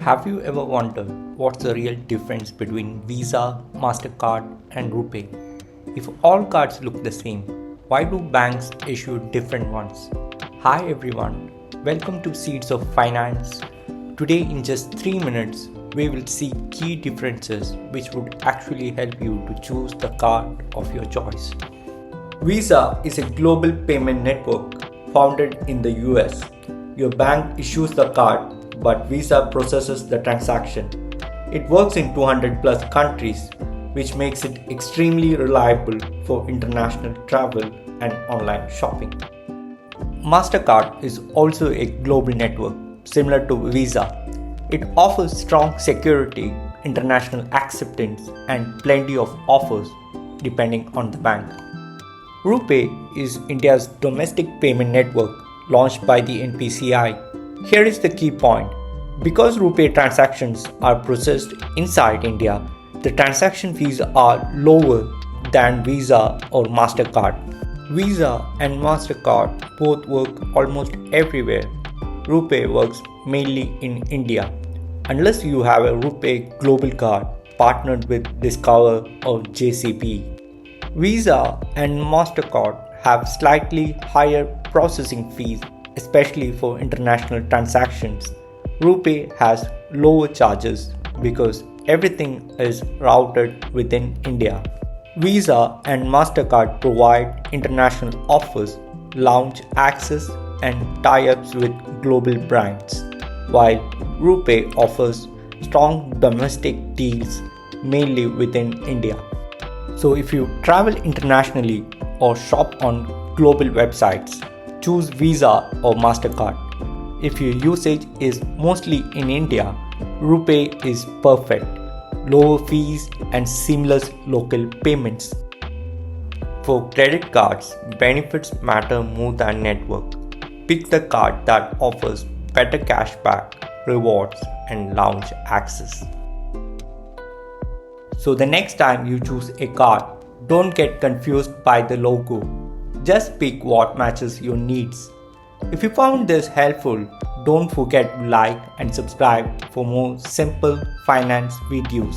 Have you ever wondered what's the real difference between Visa, MasterCard, and RuPay? If all cards look the same, why do banks issue different ones? Hi everyone, welcome to Seeds of Finance. Today, in just 3 minutes, we will see key differences which would actually help you to choose the card of your choice. Visa is a global payment network founded in the US. Your bank issues the card, but Visa processes the transaction. It works in 200 plus countries, which makes it extremely reliable for international travel and online shopping. MasterCard is also a global network similar to Visa. It offers strong security, international acceptance, and plenty of offers depending on the bank. RuPay is India's domestic payment network launched by the NPCI. Here is the key point. Because RuPay transactions are processed inside India, the transaction fees are lower than Visa or MasterCard. Visa and MasterCard both work almost everywhere. RuPay works mainly in India. Unless you have a RuPay Global Card partnered with Discover or JCB. Visa and MasterCard have slightly higher processing fees, especially for international transactions. RuPay has lower charges because everything is routed within India. Visa and MasterCard provide international offers, lounge access, and tie-ups with global brands, while RuPay offers strong domestic deals mainly within India. So if you travel internationally or shop on global websites, choose Visa or MasterCard. If your usage is mostly in India, RuPay is perfect. Lower fees and seamless local payments. For credit cards, benefits matter more than network. Pick the card that offers better cashback, rewards, and lounge access. So the next time you choose a card, don't get confused by the logo. Just pick what matches your needs. If you found this helpful, don't forget to like and subscribe for more simple finance videos.